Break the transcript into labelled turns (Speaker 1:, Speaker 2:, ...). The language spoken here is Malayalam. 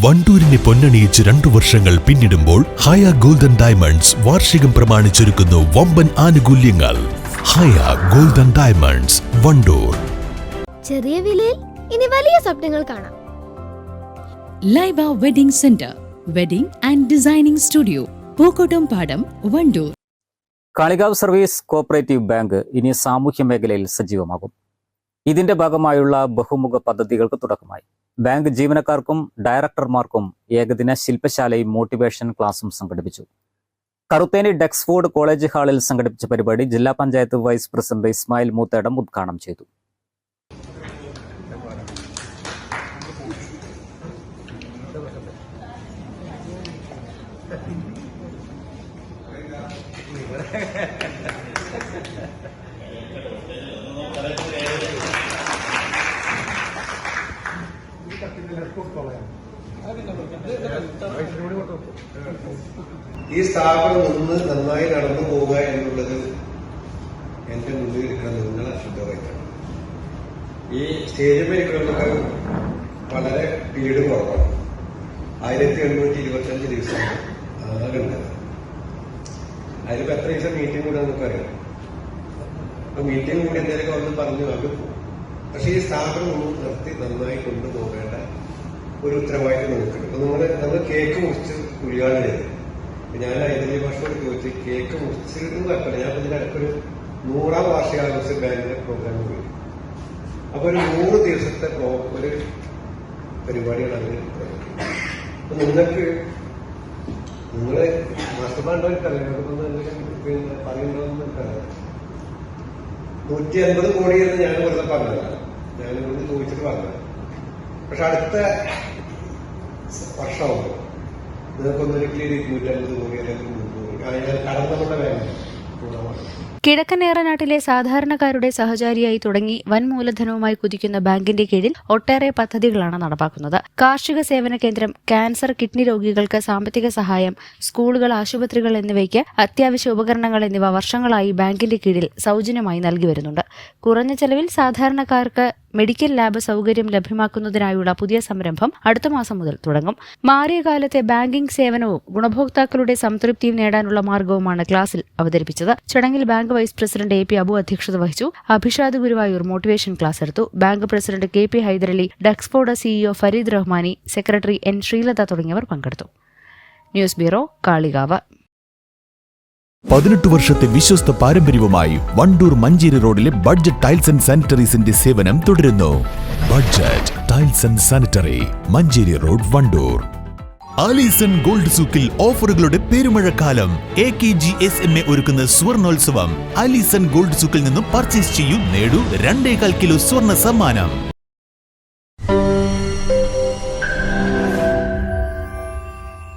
Speaker 1: വണ്ടൂരിനെ പൊന്നണിയിച്ച് 2 വർഷങ്ങൾ പിന്നിടുമ്പോൾ ഹയ ഗോൾഡൻ ഡയമണ്ട്സ് വാർഷികം പ്രമാണിച്ചൊരുക്കുന്നു വമ്പൻ ആനുകൂല്യങ്ങൾ. ഹയ ഗോൾഡൻ ഡയമണ്ട്സ്, വണ്ടൂർ.
Speaker 2: ചെറിയ വിലയിൽ ഇനി വലിയ സ്വപ്നങ്ങൾ കാണാം.
Speaker 3: Laiba wedding centre, wedding and designing studio, Pookkottumpadam, Wandoor.
Speaker 4: Kalikavu service cooperative bank ഇനി സാമൂഹ്യ മേഖലയിൽ സജീവമാകും. ഇതിന്റെ ഭാഗമായുള്ള ബഹുമുഖ പദ്ധതികൾക്ക് തുടക്കമായി. ബാങ്ക് ജീവനക്കാർക്കും ഡയറക്ടർമാർക്കും ഏകദിന ശില്പശാലയും മോട്ടിവേഷൻ ക്ലാസും സംഘടിപ്പിച്ചു. കറുത്തേനി ഡെക്സ്ഫോർഡ് കോളേജ് ഹാളിൽ സംഘടിപ്പിച്ച പരിപാടി ജില്ലാ പഞ്ചായത്ത് വൈസ് പ്രസിഡന്റ് ഇസ്മായിൽ മൂത്തേടം ഉദ്ഘാടനം ചെയ്തു.
Speaker 5: ഈ സ്ഥാപനം ഒന്ന് നന്നായി നടന്നു പോവുക എന്നുള്ളത് എന്റെ മുന്നിൽ ഇരിക്കുന്ന നിങ്ങളെ ശ്രദ്ധവയ്ക്കണം. ഈ സ്റ്റേജിൽ ഇരിക്കുന്നവർക്ക് വളരെ പീഡ് കുറവാണ്. 1825 ദിവസമാണ് ആകെ ഉണ്ടത്. അതിലിപ്പോ എത്ര ദിവസം മീറ്റിംഗ് കൂടെ നമുക്കറിയാം. അപ്പൊ മീറ്റിംഗ് കൂടി എന്തെങ്കിലും ഒന്ന് പറഞ്ഞു അത് പോകും. പക്ഷെ ഈ സ്ഥാപനം ഒന്ന് നിർത്തി നന്നായി കൊണ്ടുപോകേണ്ട ഒരു ഉത്തരവാദിത്വം നമുക്കുണ്ട്. അപ്പൊ നമ്മൾ കേക്ക് മുറിച്ച് ഉദ്ഘാടനം ചെയ്തു. ഞാൻ ഐതലി ഭാഷയോട് ചോദിച്ചു, കേക്ക് മുറിച്ചെന്ന് കുഴപ്പമില്ല, ഞാൻ ഇതിന്റെ അടുത്തൊരു 100ാം വാർഷികാഘോഷ ബാങ്കിന്റെ പ്രോഗ്രാം പോയി. അപ്പൊ ഒരു 100 ദിവസത്തെ ഒരു പരിപാടിയാണ് അതിന്. അപ്പൊ നിങ്ങള് മാസ്റ്റർമാരുണ്ടോ എനിക്കറിയാം, പറയുന്നതെന്ന് എനിക്കറിയാം. 150 കോടി എന്ന് ഞാൻ വെറുതെ പറഞ്ഞതാണ്, ഞാനിവിടെ ചോദിച്ചിട്ട് പറഞ്ഞത്. പക്ഷെ അടുത്ത വർഷമാകുമ്പോൾ നിങ്ങൾക്കൊന്നൊരിക്കലും 250 കോടി അല്ലെങ്കിൽ 300 കോടി അതിന് കടന്നുകൊണ്ട വേണം.
Speaker 6: കിഴക്കൻ ഏറനാട്ടിലെ സാധാരണക്കാരുടെ സഹചാരിയായി തുടങ്ങി വൻ മൂലധനവുമായി കുതിക്കുന്ന ബാങ്കിന്റെ കീഴിൽ ഒട്ടേറെ പദ്ധതികളാണ് നടപ്പാക്കുന്നത്. കാർഷിക സേവന കേന്ദ്രം, ക്യാൻസർ, കിഡ്നി രോഗികൾക്ക് സാമ്പത്തിക സഹായം, സ്കൂളുകൾ, ആശുപത്രികൾ എന്നിവയ്ക്ക് അത്യാവശ്യ ഉപകരണങ്ങൾ എന്നിവ വർഷങ്ങളായി ബാങ്കിന്റെ കീഴിൽ സൗജന്യമായി നൽകി വരുന്നുണ്ട്. കുറഞ്ഞ ചെലവിൽ സാധാരണക്കാർക്ക് മെഡിക്കൽ ലാബ് സൗകര്യം ലഭ്യമാക്കുന്നതിനായുള്ള പുതിയ സംരംഭം അടുത്ത മാസം മുതൽ തുടങ്ങും. മാറിയ കാലത്തെ ബാങ്കിംഗ് സേവനവും ഗുണഭോക്താക്കളുടെ സംതൃപ്തിയും നേടാനുള്ള മാർഗവുമാണ് ക്ലാസിൽ അവതരിപ്പിച്ചത്. ചടങ്ങിൽ bank vice president AP Abu അധ്യക്ഷത വഹിച്ചു. അഭിഷാദ് ഗുരുവായൂർ മോട്ടിവേഷൻ ക്ലാസ് എടുത്തു. Bank president KP Hyderali, Dexford CEO Fareed Rahmani, secretary N Sreelatha തുടങ്ങിയവർ പങ്കെടുത്തു. News bureau, Kalikavu.
Speaker 1: 18 വർഷത്തെ വിശ്വസ്ത പാരമ്പര്യവുമായി വണ്ടൂർ മഞ്ചേരി റോഡിലെ ബഡ്ജറ്റ് ടൈൽസ് ആൻഡ് സാനിറ്ററീസിന്റെ സേവനം തുടരുന്നു. Budget tiles and sanitary, Manjeri road, Wandoor. Alison gold സൂക്കിൽ ഓഫറുകളുടെ പെരുമഴക്കാലം. AKG SMA ഒരുക്കുന്ന സ്വർണോത്സവം. ആലീസൺ ഗോൾഡ് സൂക്കിൽ നിന്നും പർച്ചേസ് ചെയ്യൂ, നേടൂ 2.25 കിലോ സ്വർണ്ണ സമ്മാനം.